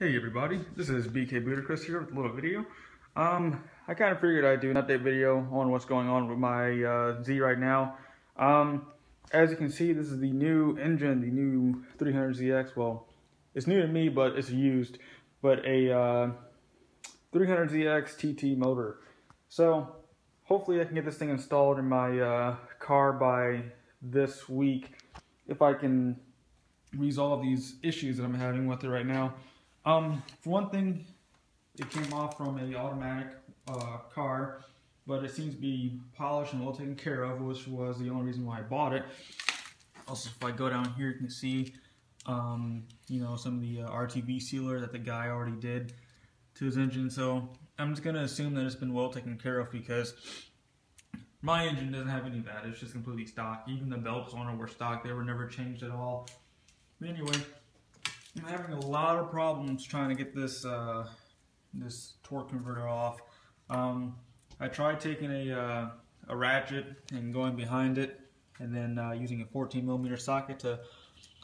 Hey everybody, this is BK Budacris here with a little video. I kind of figured I'd do an update video on what's going on with my Z right now. As you can see, this is the new engine, the new 300ZX. Well, it's new to me, but it's used. But a 300ZX TT motor. So hopefully I can get this thing installed in my car by this week if I can resolve these issues that I'm having with it right now. For one thing, it came off from a automatic car, but it seems to be polished and well taken care of, which was the only reason why I bought it. Also, if I go down here, you can see, you know, some of the RTV sealer that the guy already did to his engine. So I'm just gonna assume that it's been well taken care of because my engine doesn't have any of that. It's just completely stock. Even the belts on it were stock. They were never changed at all. But anyway, I'm having a lot of problems trying to get this this torque converter off. I tried taking a ratchet and going behind it, and then using a 14mm socket to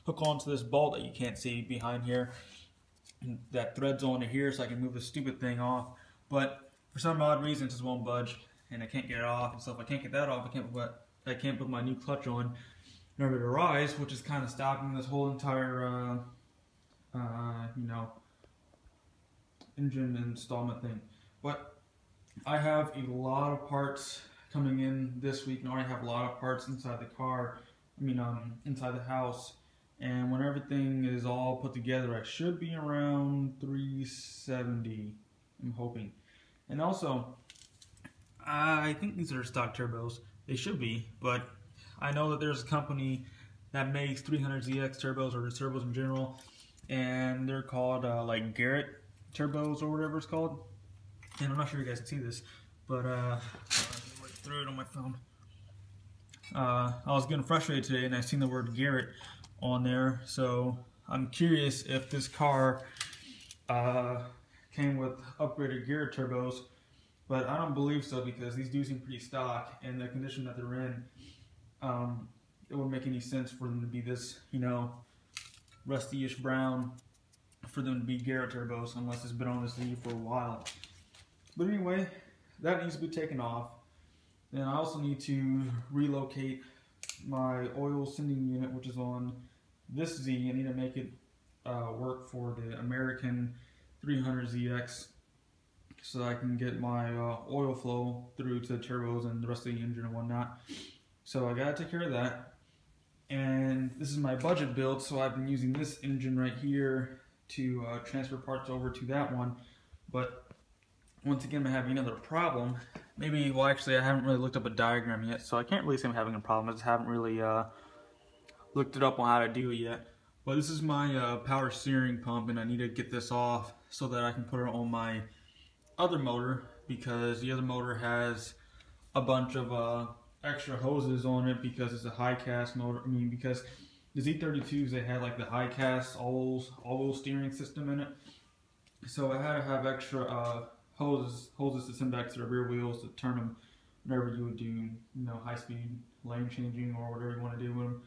hook onto this bolt that you can't see behind here. And that threads onto here so I can move this stupid thing off. But for some odd reason, it just won't budge, and I can't get it off. And so if I can't get that off, I can't put my new clutch on in order to rise, which is kind of stopping this whole entire you know, engine installment thing. But I have a lot of parts coming in this week, and I already have a lot of parts inside the car. Inside the house. And when everything is all put together, I should be around 370. I'm hoping. And also, I think these are stock turbos. They should be, but I know that there's a company that makes 300ZX turbos, or turbos in general, and they're called like Garrett turbos or whatever it's called. And I'm not sure you guys can see this, but I threw it on my phone. I was getting frustrated today, and I seen the word Garrett on there, so I'm curious if this car came with upgraded Garrett turbos, but I don't believe so because these do seem pretty stock, and the condition that they're in, it wouldn't make any sense for them to be this, you know, rusty-ish brown for them to be Garrett turbos unless it's been on this Z for a while. But anyway, that needs to be taken off. Then I also need to relocate my oil sending unit, which is on this Z. I need to make it work for the American 300ZX so I can get my oil flow through to the turbos and the rest of the engine and whatnot. So I gotta take care of that. And this is my budget build, so I've been using this engine right here to transfer parts over to that one. But once again, I'm having another problem. Maybe, well, actually, I haven't really looked up a diagram yet, so I can't really say I'm having a problem. I just haven't really looked it up on how to do it yet. But this is my power steering pump, and I need to get this off so that I can put it on my other motor, because the other motor has a bunch of extra hoses on it because it's a high cast motor. Because the Z32s, they had like the high cast all-wheel steering system in it, so I had to have extra hoses to send back to the rear wheels to turn them whenever you would do, you know, high-speed lane changing or whatever you want to do with them.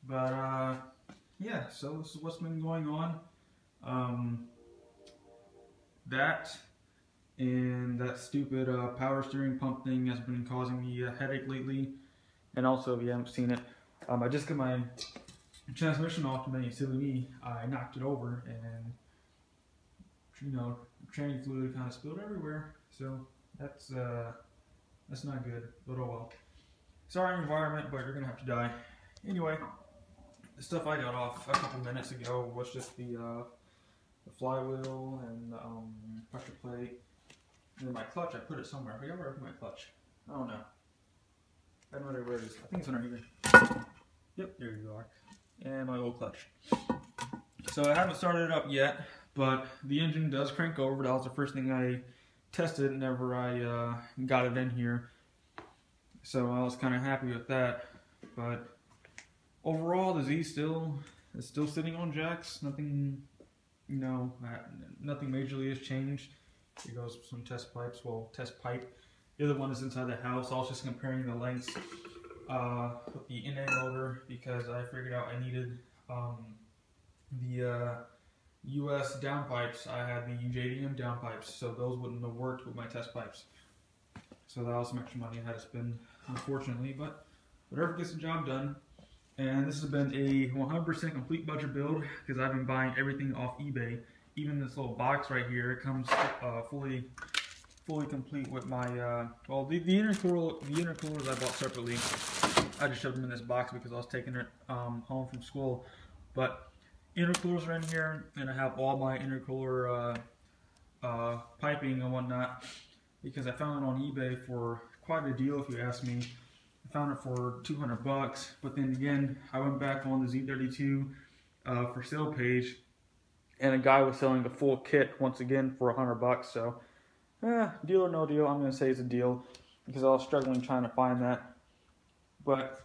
But yeah, so this is what's been going on. That and that stupid power steering pump thing has been causing me a headache lately. And also, if you haven't seen it, I just got my transmission off to me. Silly me, I knocked it over, and you know, training fluid kind of spilled everywhere. So that's not good. But oh well. Sorry, environment, but you're gonna have to die. Anyway, the stuff I got off a couple minutes ago was just the flywheel and the pressure plate. And then my clutch, I put it somewhere. I forgot where I put my clutch. I don't know. I don't know where it is. I think it's under here. Yep, there you are. And my old clutch. So I haven't started it up yet, but the engine does crank over. That was the first thing I tested whenever I got it in here. So I was kind of happy with that. But overall, the Z is still sitting on jacks. Nothing, you know, nothing majorly has changed. Here goes some test pipes. Well, test pipe. The other one is inside the house. I was just comparing the lengths with the NA motor because I figured out I needed the US downpipes. I had the JDM downpipes, so those wouldn't have worked with my test pipes. So that was some extra money I had to spend, unfortunately, but whatever gets the job done. And this has been a 100% complete budget build because I've been buying everything off eBay. Even this little box right here, it comes fully complete with my well, the intercoolers I bought separately. I just shoved them in this box because I was taking it home from school. But intercoolers are in here, and I have all my intercooler piping and whatnot because I found it on eBay for quite a deal, if you ask me. I found it for 200 bucks, but then again, I went back on the Z32 for sale page, and a guy was selling the full kit once again for 100 bucks. So, deal or no deal, I'm gonna say it's a deal because I was struggling trying to find that. But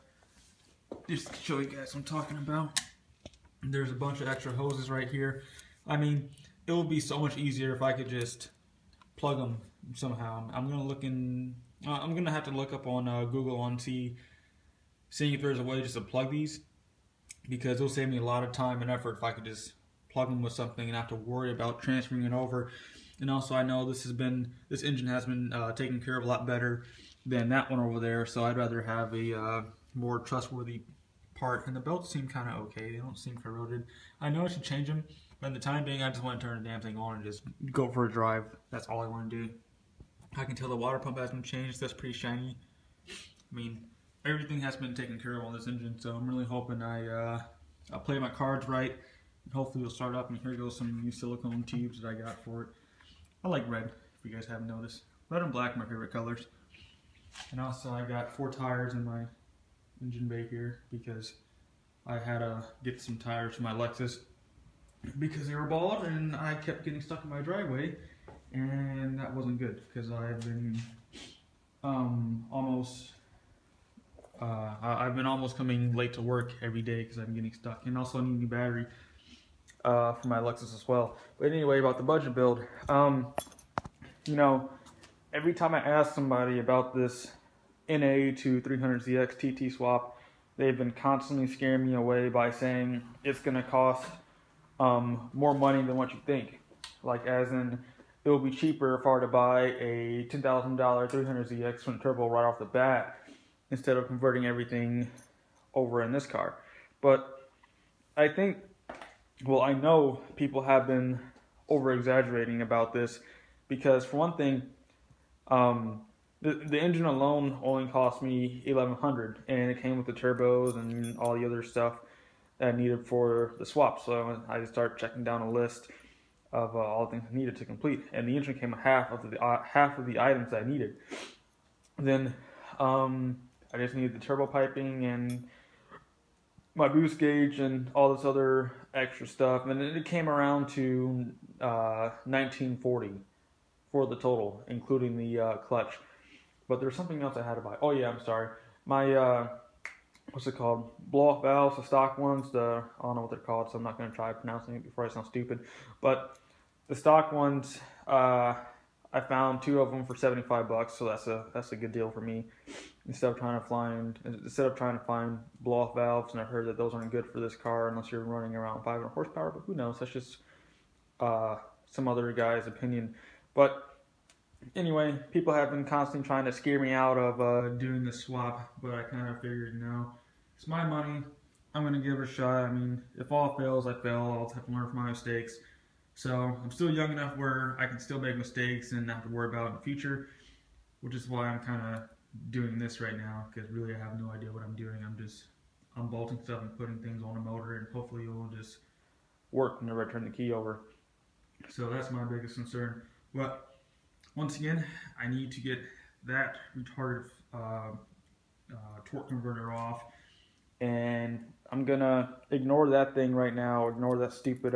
just to show you guys what I'm talking about, there's a bunch of extra hoses right here. I mean, it would be so much easier if I could just plug them somehow. I'm gonna have to look up on Google on seeing if there's a way just to plug these, because it'll save me a lot of time and effort if I could just plug them with something and not have to worry about transferring it over. And also, I know this engine has been taken care of a lot better than that one over there, so I'd rather have a more trustworthy part. And the belts seem kind of okay; they don't seem corroded. I know I should change them, but in the time being, I just want to turn the damn thing on and just go for a drive. That's all I want to do. I can tell the water pump has been changed. That's pretty shiny. I mean, everything has been taken care of on this engine, so I'm really hoping I play my cards right, and hopefully it'll start up. And here goes some new silicone tubes that I got for it. I like red, if you guys haven't noticed. Red and black are my favorite colors. And also, I got 4 tires in my engine bay here because I had to get some tires for my Lexus because they were bald and I kept getting stuck in my driveway. And that wasn't good because I've been I've been almost coming late to work every day because I'm getting stuck, and also I need a new battery for my Lexus as well. But anyway, about the budget build, you know, every time I ask somebody about this NA2 300ZX TT swap, they've been constantly scaring me away by saying it's going to cost more money than what you think, like as in it will be cheaper if I were to buy a $10,000 300ZX twin turbo right off the bat instead of converting everything over in this car. But I think, well, I know people have been over-exaggerating about this because, for one thing, the engine alone only cost me $1,100, and it came with the turbos and all the other stuff that I needed for the swap. So I just started checking down a list of all the things I needed to complete, and the engine came with half of the items I needed. Then I just needed the turbo piping and my boost gauge and all this other extra stuff, and it came around to $1,940 for the total, including the clutch. But there's something else I had to buy. Oh yeah, I'm sorry. My what's it called? Blow-off valves, the stock ones. I don't know what they're called, so I'm not going to try pronouncing it before I sound stupid. But the stock ones, I found 2 of them for 75 bucks, so that's a good deal for me. Instead of trying to find blow-off valves, and I heard that those aren't good for this car unless you're running around 500 horsepower. But who knows? That's just some other guy's opinion. But anyway, people have been constantly trying to scare me out of doing the swap, but I kind of figured, no, it's my money. I'm going to give it a shot. I mean, if all fails, I fail. I'll have to learn from my mistakes. So I'm still young enough where I can still make mistakes and not have to worry about it in the future, which is why I'm kind of doing this right now, because really I have no idea what I'm doing. I'm bolting stuff and putting things on the motor, and hopefully it will just work whenever I turn the key over. So that's my biggest concern. But once again, I need to get that retarded torque converter off, and I'm gonna ignore that thing right now. Ignore that stupid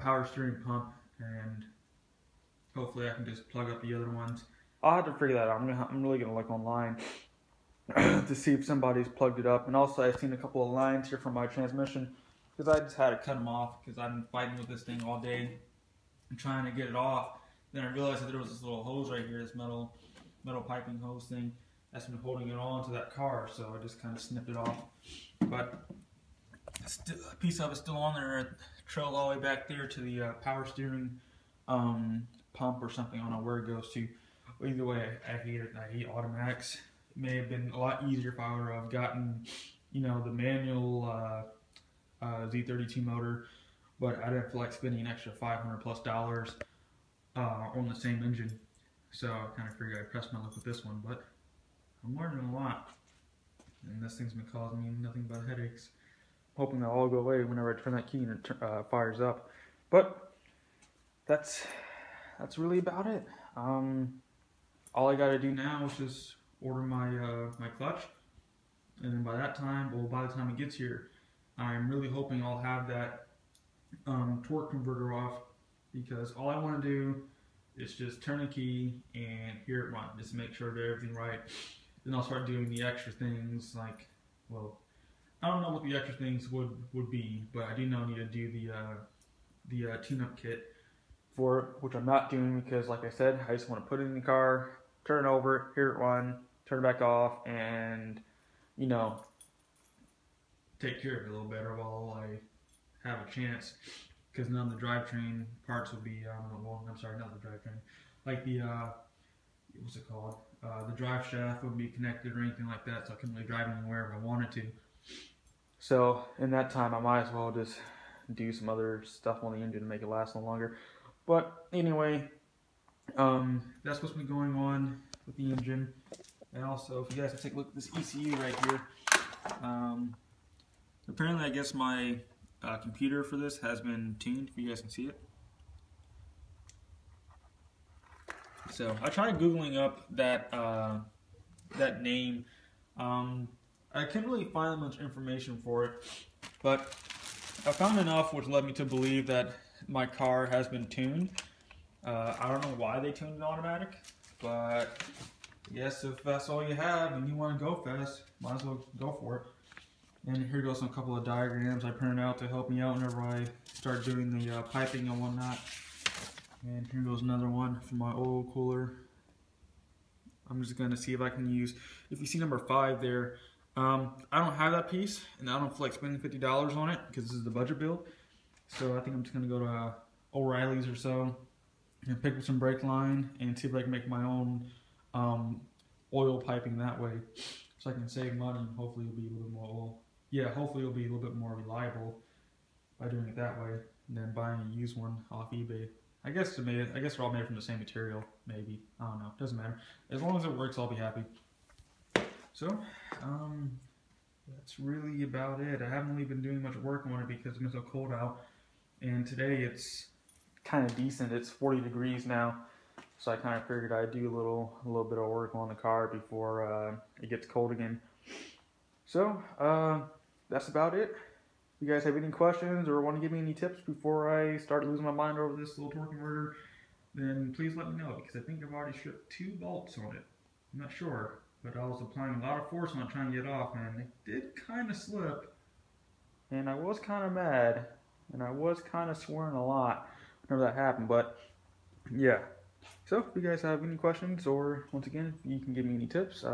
power steering pump, and hopefully I can just plug up the other ones. I'll have to figure that out. I'm really gonna look online to see if somebody's plugged it up. And also, I've seen a couple of lines here from my transmission, because I just had to cut them off because I've been fighting with this thing all day and trying to get it off. Then I realized that there was this little hose right here, this metal piping hose thing that's been holding it on to that car, so I just kind of snipped it off. But a piece of it still on there, trailed all the way back there to the power steering pump or something. I don't know where it goes to. But either way, I hate it. I hate automatics. It may have been a lot easier if I would have gotten, you know, the manual Z32 motor, but I didn't feel like spending an extra $500+ on the same engine. So I kind of figured I'd press my luck with this one, but I'm learning a lot. And this thing's been causing me nothing but headaches. Hoping they'll all go away whenever I turn that key and it fires up. But that's really about it. All I gotta do now is just order my my clutch, and then by that time, well, by the time it gets here, I'm really hoping I'll have that torque converter off, because all I want to do is just turn a key and hear it run, just to make sure I do everything right. Then I'll start doing the extra things, like, well, I don't know what the extra things would be, but I do know I need to do the tune-up kit for it, which I'm not doing because, like I said, I just want to put it in the car, turn it over, hear it run, turn it back off, and, you know, take care of it a little better while I have a chance, because none of the drivetrain parts will be, well, I'm sorry, not the drivetrain, like the, what's it called, the drive shaft wouldn't be connected or anything like that, so I couldn't really drive anywhere if I wanted to. So in that time, I might as well just do some other stuff on the engine to make it last a little longer. But anyway, that's what's been going on with the engine. And also, if you guys can take a look at this ECU right here, apparently I guess my computer for this has been tuned, if you guys can see it. So I tried Googling up that that name. I couldn't really find much information for it, but I found enough which led me to believe that my car has been tuned. I don't know why they tuned it automatic, but I guess if that's all you have and you want to go fast, might as well go for it. And here goes a couple of diagrams I printed out to help me out whenever I start doing the piping and whatnot. And here goes another one for my oil cooler. I'm just going to see if I can use, if you see number 5 there, I don't have that piece, and I don't feel like spending $50 on it because this is the budget build. So I think I'm just going to go to O'Reilly's or so and pick up some brake line and see if I can make my own oil piping that way, so I can save money and hopefully it'll be a little bit more oil. Yeah, hopefully it'll be a little bit more reliable by doing it that way than buying a used one off eBay. I guess they're all made from the same material, maybe. I don't know. Doesn't matter. As long as it works, I'll be happy. So, that's really about it. I haven't really been doing much work on it because it's been so cold out. And today it's kind of decent. It's 40 degrees now. So I kind of figured I'd do a little bit of work on the car before it gets cold again. So, that's about it. If you guys have any questions or want to give me any tips before I start losing my mind over this little torque converter, then please let me know, because I think I've already stripped 2 bolts on it. I'm not sure, but I was applying a lot of force on it trying to get it off, and it did kind of slip. And I was kind of mad, and I was kind of swearing a lot whenever that happened, but yeah. So if you guys have any questions, or once again, if you can give me any tips,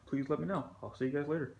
please let me know. I'll see you guys later.